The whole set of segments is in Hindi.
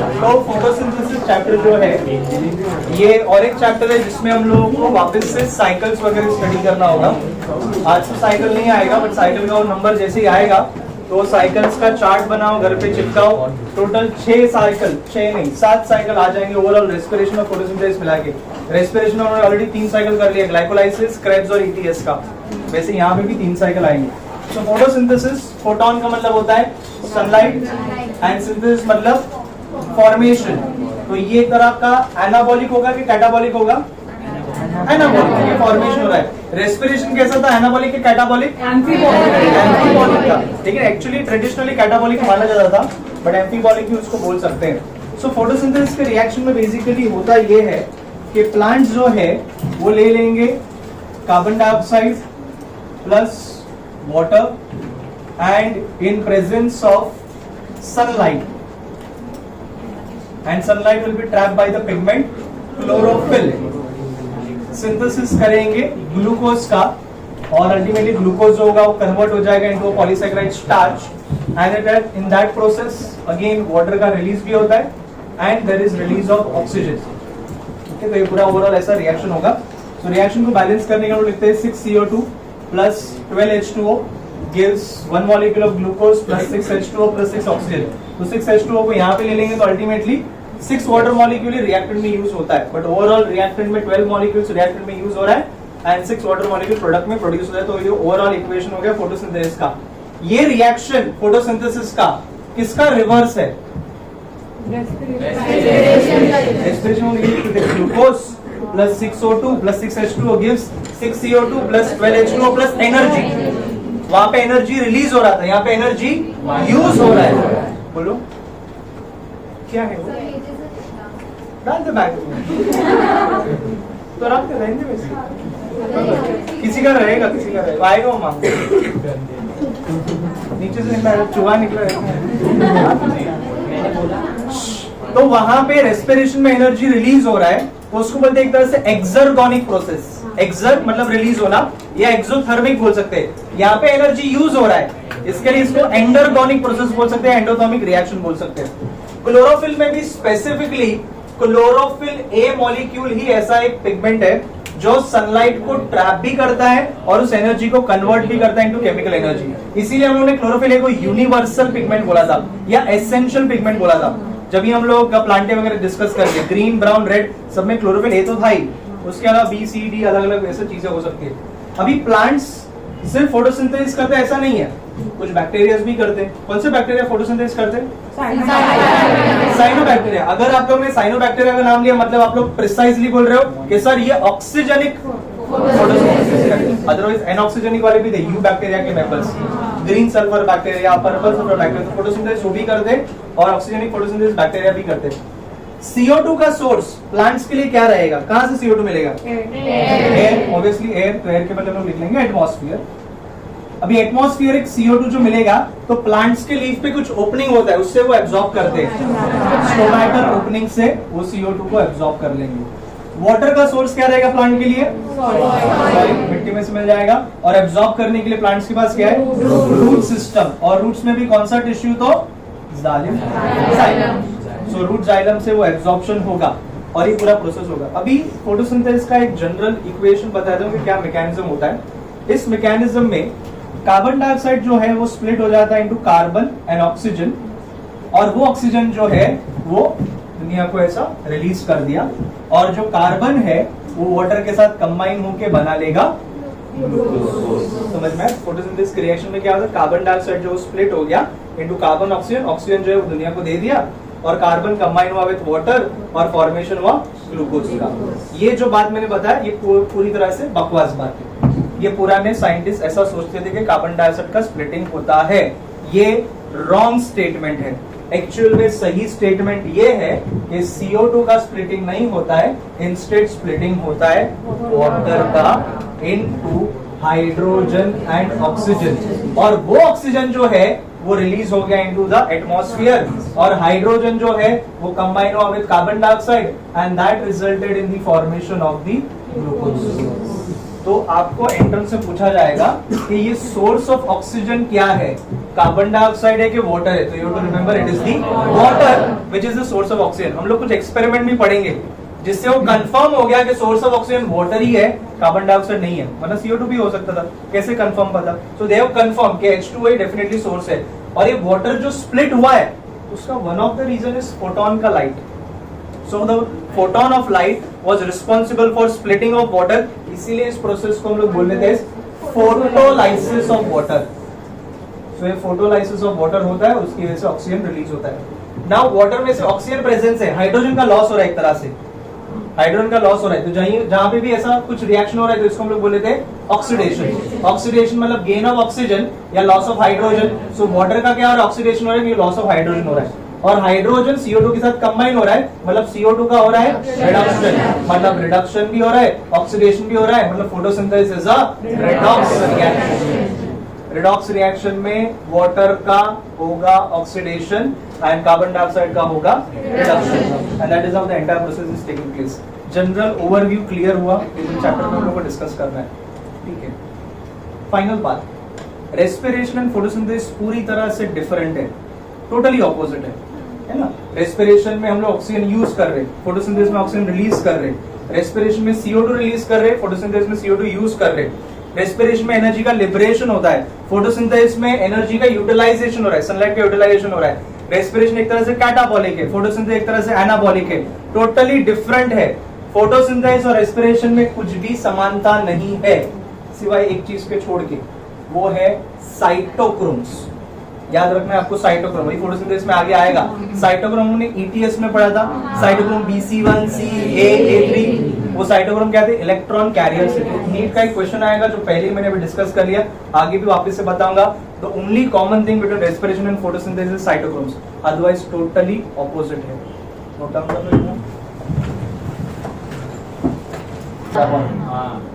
तो फोटोसिंथेसिस चैप्टर जो है ये और एक चैप्टर है जिसमें हम लोगों को वापस से साइकिल्स वगैरह स्टडी करना होगा। आज तो साइकिल नहीं आएगा, बट साइकिल का नंबर जैसे ही आएगा तो साइकिल्स का चार्ट बनाओ, घर पे चिपकाओ। टोटल 6 साइकिल, 6 नहीं 7 साइकिल आ जाएंगे ओवरऑल रेस्पिरेशन और फोटोसिंथेसिस मिला के। रेस्पिरेशन में उन्होंने ऑलरेडी 3 साइकिल कर लिया, ग्लाइकोलाइसिस, क्रेब्स और ईटीएस का। वैसे यहाँ पे भी 3 साइकिल आएंगे। तो फोटोसिंथेसिस, फोटोन का मतलब होता है सनलाइट, एंड सिंथेसिस मतलब फॉर्मेशन। तो ये एक तरह का एनाबॉलिक होगा कि कैटाबॉलिक होगा? एनाबॉलिक, ये फॉर्मेशन हो रहा है। रेस्पिरेशन कैसा था, एनाबॉलिक कि कैटाबॉलिक? एम्फीबॉलिक था, लेकिन एक्चुअली ट्रेडिशनली कैटाबॉलिक माना जाता था, बट एम्फीबॉलिक भी उसको बोल सकते हैं। सो फोटोसिंथेसिस के रिएक्शन में बेसिकली होता ये है कि प्लांट्स जो है वो ले लेंगे carbon dioxide plus water and in presence of sunlight, and sunlight will be trapped by the pigment chlorophyll। Synthesis करेंगे ग्लूकोज का, और अल्टीमेटली ग्लूकोज जो होगा वो कन्वर्ट हो जाएगा into polysaccharide starch, and in that process again water का रिलीज भी होता है and there is release of oxygen. Okay, तो ये पूरा ओवरऑल ऐसा रिएक्शन होगा। तो रिएक्शन को बैलेंस करने का हम लिखते हैं 6CO2 plus 12H2O gives 1 molecule of glucose plus 6H2O plus 6 oxygen। तो 6H2O को यहाँ पे ले लेंगे तो अल्टीमेटली 6 वाटर मॉलिक्यूल रिएक्टेंट में यूज होता है, बट ओवरऑल रिएक्टेंट में 12 मॉलिक्यूल्स रिएक्टेंट में यूज हो रहा है एंड 6 वाटर मॉलिक्यूल प्रोडक्ट में प्रोड्यूस हो रहा है। तो ये ओवरऑल इक्वेशन हो गया फोटोसिंथेसिस का। ये रिएक्शन फोटोसिंथेसिस का किसका रिवर्स है? Respiration. Glucose plus 6O2 plus 6H2O gives 6CO2 plus 12H2O plus energy. वहां पे एनर्जी रिलीज हो रहा था, यहाँ पे एनर्जी यूज हो रहा है। बोलो क्या है वो? डाल दे बैग तो रख के रहेंगे वैसे। किसी का रहेगा, किसी का रहेगा, आएगा वो मांग नीचे से निकला चूहा निकला। तो वहां पे रेस्पिरेशन में एनर्जी रिलीज हो रहा है, तो उसको बोलते हैं एक तरह से एक्सर्गोनिक प्रोसेस। एक्सर्ग मतलब रिलीज होना, या एक्सोथर्मिक बोल सकते हैं। यहाँ पे एनर्जी यूज हो रहा है, इसके लिए इसको एंडरगोनिक प्रोसेस बोल सकते हैं, एंडोथर्मिक रिएक्शन बोल सकते हैं। क्लोरोफिल में भी स्पेसिफिकली क्लोरोफिल ए मॉलिक्यूल ही ऐसा एक पिगमेंट है जो सनलाइट को ट्रैप भी करता है और उस एनर्जी को कन्वर्ट भी करता है इनटू केमिकल एनर्जी। इसीलिए हम लोगों ने क्लोरोफिल ए को यूनिवर्सल पिगमेंट बोला था या एसेंशियल पिगमेंट बोला था। जब भी हम लोग प्लांटे वगैरह डिस्कस करके ग्रीन, ब्राउन, रेड सब में क्लोरोफिल ए तो था ही, उसके अलावा बी, सी, डी अलग अलग ऐसे चीजें हो सकती है। अभी प्लांट्स सिर्फ फोटोसिंथेसिस करते हैं ऐसा नहीं है, कुछ बैक्टीरिया भी करते हैं। कौन से बैक्टीरिया फोटोसिंथेसिस करते हैं? साइनोबैक्टीरिया। अगर आप लोग ने साइनोबैक्टीरिया का नाम लिया मतलब आप लोग प्रिसाइजली बोल रहे हो कि सर ये ऑक्सीजनिक फोटोसिंथेसिस करते हैं। अदरवाइज एनऑक्सीजनिक वाले भी थे, यू बैक्टीरिया के members, green sulphur bacteria, purple sulphur bacteria. तो फोटोसिंथेसिस वो भी करते हैं और ऑक्सीजनिक फोटोसिंथेसिस बैक्टीरिया भी करते हैं। CO2 का सोर्स प्लांट्स के लिए क्या रहेगा? कहां से CO2 मिलेगा? Air, obviously air. तो एयर के बदले हम लोग लिख लेंगे एटमॉस्फेयर। अभी एटमॉस्फेरिक CO2 जो मिलेगा तो प्लांट्स के लीफ पे कुछ ओपनिंग होता है, उससे वो एब्जॉर्ब करते हैं। स्टोमैटल ओपनिंग से वो CO2 को एब्जॉर्ब कर लेंगे। वाटर का सोर्स क्या रहेगा प्लांट के लिए? मिट्टी में से मिल जाएगा। और एब्जॉर्ब करने के लिए प्लांट्स के पास क्या है? Root system. और रूट्स में भी कौन सा टिश्यू? तो जाइलम। सो रूट जाइलम से वो एब्जॉर्प्शन होगा और ये पूरा प्रोसेस होगा। अभी फोटोसिंथेसिस का एक जनरल इक्वेशन बताता हूं कि क्या मैकेनिज्म होता है। इस मैकेनिज्म में कार्बन डाइऑक्साइड जो है वो स्प्लिट हो जाता है इनटू कार्बन एंड ऑक्सीजन, और वो ऑक्सीजन जो है वो दुनिया को ऐसा रिलीज कर दिया, और जो कार्बन है वो वाटर के साथ कंबाइन होकर बना लेगा ग्लूकोज। समझ में? फोटोसिंथेसिस के रिएक्शन में क्या होता है? कार्बन डाइऑक्साइड जो स्प्लिट हो गया इनटू कार्बन ऑक्सीजन, ऑक्सीजन जो है वो दुनिया को दे दिया, और कार्बन कंबाइन हुआ विद वाटर और फॉर्मेशन हुआ ग्लूकोज का। ये जो बात मैंने बताया ये पूरी तरह से बकवास बात है। ये पुराने साइंटिस्ट ऐसा सोचते थे कि कार्बन डाइऑक्साइड का स्प्लिटिंग होता है। ये रॉन्ग स्टेटमेंट है। एक्चुअल में सही स्टेटमेंट ये है कि CO2 का स्प्लिटिंग नहीं होता है, इंस्टेड स्प्लिटिंग होता है वाटर का इनटू हाइड्रोजन एंड ऑक्सीजन, और वो ऑक्सीजन जो है वो रिलीज हो गया इनटू द एटमॉस्फेयर, और हाइड्रोजन जो है वो कंबाइन हुआ with carbon dioxide and that resulted in the formation of the glucose. तो आपको एंट्रेंस में पूछा जाएगा कि ये सोर्स ऑफ ऑक्सीजन क्या है, कार्बन डाइऑक्साइड है कि वाटर है? तो you to remember it is the water. Which is the source of oxygen. हम लोग कुछ एक्सपेरिमेंट भी पढ़ेंगे जिससे वो कंफर्म हो गया कि सोर्स ऑफ ऑक्सीजन वाटर ही है, कार्बन डाइऑक्साइड नहीं है, वरना CO2 भी हो सकता था। कैसे कंफर्म पता? सो दे हैव कंफर्म कि H2O डेफिनेटली सोर्स है। और ये वाटर जो स्प्लिट हुआ है उसका one of the reason is photon का light. So the photon of light was responsible for splitting of water, इसीलिए इस प्रोसेस को हम लोग बोल देते हैं फोटोलाइसिस ऑफ वाटर। सो ये फोटोलाइसिस ऑफ वाटर होता है, उसकी वजह से ऑक्सीजन रिलीज होता है। नाउ वाटर में से ऑक्सीजन प्रेजेंस है, हाइड्रोजन का लॉस हो रहा है, एक तरह से हाइड्रोजन का लॉस हो रहा है। तो जहां पे भी ऐसा कुछ रिएक्शन हो रहा है तो इसको हम लोग बोल लेते हैं ऑक्सीडेशन। ऑक्सीडेशन मतलब गेन ऑफ ऑक्सीजन या loss of hydrogen. So water का क्या हो रहा है? ऑक्सीडेशन हो रहा है, लॉस ऑफ हाइड्रोजन हो रहा है। और हाइड्रोजन CO2 के साथ कंबाइन हो रहा है, मतलब CO2 का हो रहा है रिडक्शन, मतलब रिडक्शन भी हो रहा है, ऑक्सीडेशन भी हो रहा है, मतलब photosynthesis is a redox reaction. Redox reaction में वाटर का होगा ऑक्सीडेशन एंड कार्बन डाइऑक्साइड का होगा reduction, and that is how the entire process is taking place. General overview clear हुआ? इस चैप्टर में हम लोग को डिस्कस करना है, ठीक है। फाइनल बात, रेस्पिरेशन एंड फोटोसिंथेसिस पूरी तरह से डिफरेंट है, टोटली ऑपोजिट है ना। रेस्पिरेशन में हम लोग ऑक्सीजन यूज कर रहे हैं, फोटोसिंथेसिस में ऑक्सीजन रिलीज कर रहे हैं। रेस्पिरेशन में CO2 रिलीज कर रहे हैं, फोटोसिंथेसिस में CO2 यूज कर रहे हैं। रेस्पिरेशन में एनर्जी का लिबरेशन होता है, फोटोसिंथेसिस में एनर्जी का यूटिलाइजेशन हो रहा है, सनलाइट का यूटिलाइजेशन हो रहा है। रेस्पिरेशन एक तरह से कैटाबॉलिक है, फोटोसिंथेसिस एक तरह से एनाबॉलिक है, टोटली डिफरेंट है। फोटोसिंथेसिस और रेस्पिरेशन में कुछ भी समानता नहीं है सिवाय एक चीज के छोड़ के, वो है साइटोक्रोम्स। याद रखना है आपको, साइटोक्रोम वही फोटोसिंथेसिस में आगे आएगा। साइटोक्रोम हमने ETS में पढ़ा था, cytochrome BC1 C A A3, वो साइटोक्रोम क्या थे? इलेक्ट्रॉन कैरियर से। नीट का एक क्वेश्चन आएगा जो पहले मैंने अभी डिस्कस कर लिया, आगे भी वापस से बताऊंगा। The only common thing between respiration and photosynthesis cytochromes, otherwise totally opposite है। नोट डाउन कर लो।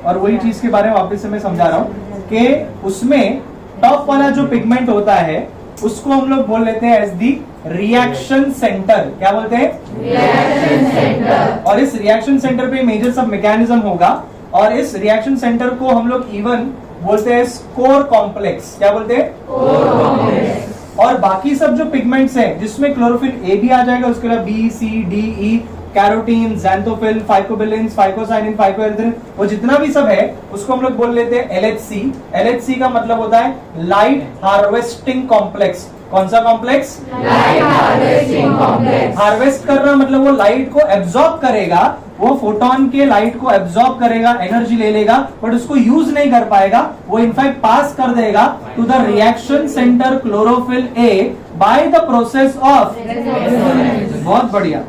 और वही चीज के बारे में वापस से मैं समझा रहा हूँ कि उसमें टॉप वाला जो पिगमेंट होता है उसको हम लोग बोल लेते हैं एज दी रिएक्शन सेंटर। क्या बोलते हैं? Reaction centre. और इस रिएक्शन सेंटर पे मेजर सब मैकेनिज्म होगा, और इस रिएक्शन सेंटर को हम लोग इवन बोलते हैं कोर कॉम्प्लेक्स। क्या बोलते हैं? Core complex. और बाकी सब जो पिगमेंट्स हैं जिसमें क्लोरोफिल A भी आ जाएगा, उसके अलावा B C D E, carotene, xanthophyll, phycobilins, phycocyanin, phycoerythrin, वो जितना भी सब है उसको हम लोग बोल लेते हैं LHC। LHC का मतलब होता है लाइट हार्वेस्टिंग कॉम्प्लेक्स। कौन सा complex? Light harvesting complex. Harvest करना मतलब वो लाइट को एब्जॉर्ब करेगा, वो फोटोन के लाइट को एब्जॉर्ब करेगा, एनर्जी ले लेगा, बट उसको यूज नहीं कर पाएगा, वो इनफैक्ट पास कर देगा to the reaction centre chlorophyll A by the process of बहुत बढ़िया।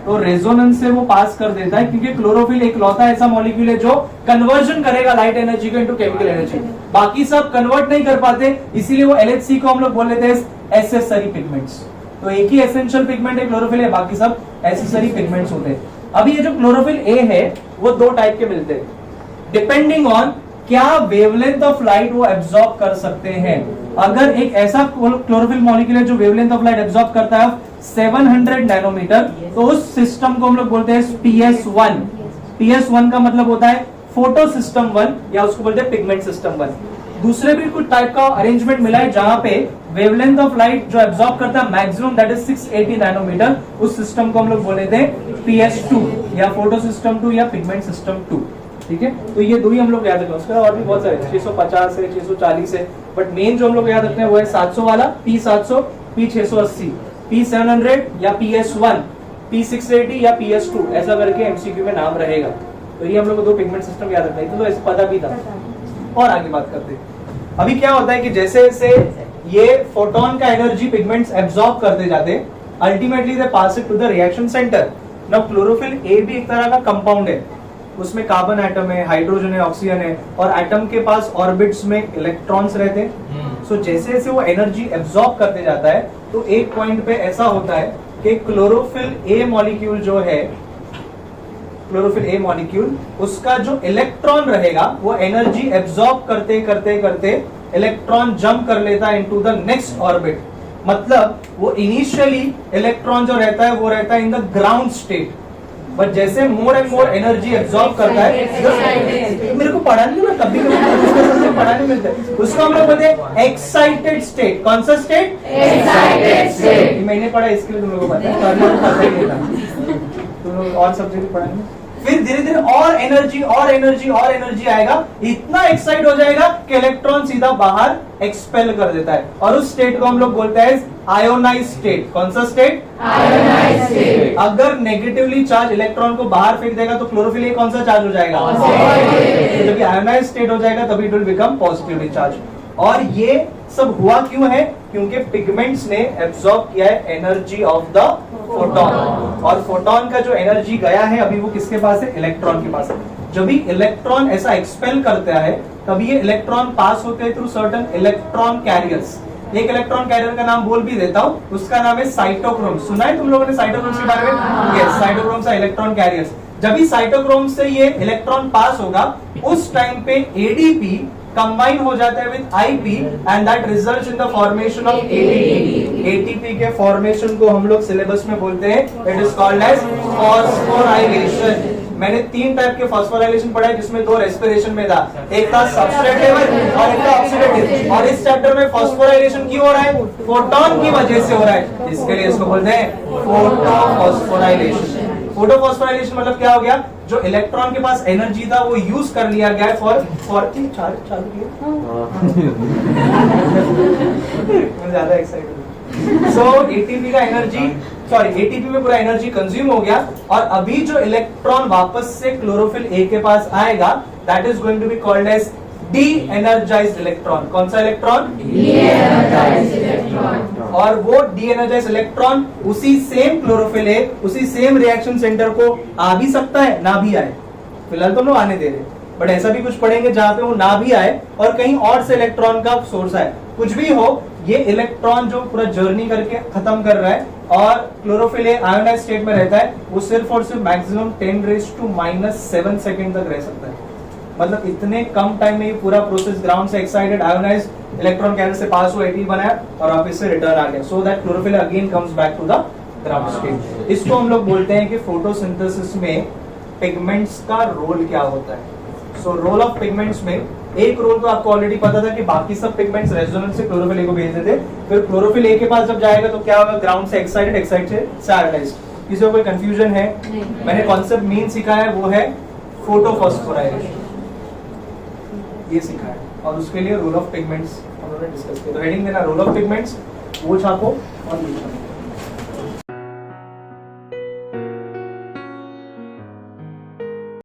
तो रेजोनेंस से वो पास कर देता है, क्योंकि क्लोरोफिल एक लौता ऐसा मॉलिक्यूल है जो कन्वर्जन करेगा लाइट एनर्जी को इनटू केमिकल एनर्जी। बाकी सब कन्वर्ट नहीं कर पाते, इसीलिए वो LHC को हम लोग बोल लेते हैं एसेसरी पिगमेंट्स। तो एक ही एसेंशियल पिगमेंट है क्लोरोफिल है, बाकी सब एसेसरी पिगमेंट्स होते हैं। अभी ये जो क्लोरोफिल A है वो दो टाइप के मिलते हैं, डिपेंडिंग ऑन क्या वेवलेंथ ऑफ लाइट वो एब्जॉर्ब कर सकते हैं। अगर एक ऐसा क्लोरोफिल मॉलिक्यूल है जो वेवलेंथ ऑफ लाइट एब्जॉर्ब करता है 700 नैनोमीटर, तो उस सिस्टम को हम लोग बोलते हैं PS1। PS1 का मतलब होता है फोटो सिस्टम 1, या उसको बोलते हैं पिगमेंट सिस्टम 1। दूसरे भी कुछ टाइप का अरेंजमेंट मिला है जहां पे वेवलेंथ ऑफ लाइट जो एब्जॉर्ब करता है मैक्सिमम दैट इज 680 नैनोमीटर, उस सिस्टम को हम लोग बोल लेते हैं PS2 या फोटो सिस्टम 2 या पिगमेंट सिस्टम 2। ठीक है, तो ये दो ही हम लोग याद रखते हैं। उसके और भी बहुत सारे 650 है, 640 है, बट मेन जो हम लोग याद रखते हैं वो है 700 वाला, P700, P680, P700 या PS1, P680 या PS2, ऐसा करके एमसीक्यू में नाम रहेगा। तो ये हम लोग को दो पिगमेंट सिस्टम याद रखना है, तो ऐसे पता भी था। और आगे बात करते हैं। अभी क्या होता है कि जैसे जैसे ये फोटोन का एनर्जी पिगमेंट्स एब्जॉर्ब करते जाते, ultimately they pass it to the reaction centre. Now chlorophyll A भी एक तरह का कंपाउंड है, उसमें कार्बन एटम है, हाइड्रोजन है, ऑक्सीजन है, और एटम के पास ऑर्बिट्स में इलेक्ट्रॉन्स रहते हैं। सो जैसे जैसे वो एनर्जी एब्जॉर्ब करते जाता है तो एक पॉइंट पे ऐसा होता है कि क्लोरोफिल A मॉलिक्यूल जो है, क्लोरोफिल A मॉलिक्यूल, उसका जो इलेक्ट्रॉन रहेगा वो एनर्जी एब्जॉर्ब करते करते करते इलेक्ट्रॉन जंप कर लेता है इनटू द नेक्स्ट ऑर्बिट। मतलब वो इनिशियली इलेक्ट्रॉन जो रहता है वो रहता है in the ground state, but जैसे more and more energy absorb करता है, मेरे को पढ़ा नहीं, मैं कभी में पढ़ा नहीं मिलता है, उसको हम लोग बोलते हैं एक्साइटेड स्टेट। कौन सा स्टेट? Excited state. मैंने पढ़ा इसके लिए तुम लोगों को पता है, तो पता ही नहीं था, तुम लोग और सब्जेक्ट पढ़ा नहीं। फिर धीरे धीरे और एनर्जी और एनर्जी और एनर्जी आएगा, इतना एक्साइट हो जाएगा कि इलेक्ट्रॉन सीधा बाहर एक्सपेल कर देता है, और उस स्टेट को हम लोग बोलते हैं आयोनाइज स्टेट। कौन सा स्टेट? Ionise state. अगर नेगेटिवली चार्ज इलेक्ट्रॉन को बाहर फेंक देगा तो क्लोरोफिल ए कौन सा चार्ज हो जाएगा? पॉजिटिव। जब आयोनाइज स्टेट हो जाएगा तभी it will become positively charge. और ये सब हुआ क्यों है? क्योंकि पिगमेंट्स ने एब्सॉर्ब किया है एनर्जी ऑफ द फोटोन, और फोटोन का जो एनर्जी गया है अभी वो किसके पास है? इलेक्ट्रॉन के पास है। जब भी इलेक्ट्रॉन ऐसा एक्सपेल करता है तभी ये इलेक्ट्रॉन पास होते हैं थ्रू सर्टेन इलेक्ट्रॉन कैरियर्स। एक इलेक्ट्रॉन कैरियर का नाम बोल भी देता हूं, उसका नाम है साइटोक्रोम। सुना है तुम लोगों ने साइटोक्रोम्स के बारे में? Yes, cytochromes are electron carriers. जब भी साइटोक्रोम से ये इलेक्ट्रॉन पास होगा उस टाइम पे एडीपी कंबाइन हो जाता है with IP and that results in the formation of ATP. ATP के फॉर्मेशन को हम लोग सिलेबस में बोलते हैं, it is called as phosphorylation. मैंने 3 टाइप के फॉस्फोराइलेशन पढ़ा है, जिसमें 2 रेस्पिरेशन में था, एक था सबस्ट्रेटिव और एक था ऑक्सीडेटिव। और इस चैप्टर में फॉस्फोराइलेशन क्यों हो रहा है? फोटोन की वजह से हो रहा है, इसके लिए इसको बोलते हैं फोटोफॉस्फोराइलेशन। फोटोफॉस्फोराइलेशन मतलब क्या हो गया? जो इलेक्ट्रॉन के पास एनर्जी था वो यूज कर लिया गया है फॉर चालू ज्यादा एक्साइटेड। सो एटीपी का एनर्जी एटीपी में पूरा एनर्जी कंज्यूम हो गया, और अभी जो इलेक्ट्रॉन वापस से क्लोरोफिल ए के पास आएगा that is going to be called as de energised electron. कौन सा इलेक्ट्रॉन? De energised electron. और वो डी एनर्जाइज्ड इलेक्ट्रॉन उसी सेम क्लोरोफिल ए, उसी सेम रिएक्शन सेंटर को आ भी सकता है, ना भी आए। फिलहाल तो लोग आने दे रहे, बट ऐसा भी कुछ पढ़ेंगे जहां पे वो ना भी आए और कहीं और से इलेक्ट्रॉन का सोर्स आए। कुछ भी हो, ये इलेक्ट्रॉन जो पूरा जर्नी करके खत्म कर रहा है और क्लोरोफिल ए आयोनाइज स्टेट में रहता है, वो सिर्फ और सिर्फ मैक्सिमम 10⁻⁷ सेकंड तक रह सकता है। मतलब इतने कम टाइम में ये पूरा प्रोसेस ग्राउंड से एक्साइटेड आयोनाइज इलेक्ट्रॉन कैरियर से पास हुआ, एटीपी बनाया और वापस से रिटर्न आ गया, so that chlorophyll again comes back to the ground state. इसको हम लोग बोलते हैं कि फोटोसिंथेसिस में पिगमेंट्स का रोल क्या होता है। सो रोल ऑफ पिगमेंट्स में एक रोल तो आपको ऑलरेडी पता था कि बाकी सब पिगमेंट्स रेजोनेंस से क्लोरोफिल ए को भेज देते, फिर क्लोरोफिल ए के पास जब जाएगा तो क्या होगा? ग्राउंड से एक्साइटेड, एक्साइट से आयोनाइज्ड। किसी को कोई कंफ्यूजन है? मैंने कॉन्सेप्ट मेन सिखाया है, वो है फोटोफॉस्फोराइलेशन, ये सिखाया है, और उसके लिए रोल ऑफ पिगमेंट्स हम लोगों ने डिस्कस किया। तो हेडिंग देना रोल ऑफ पिगमेंट्स, वो छापो और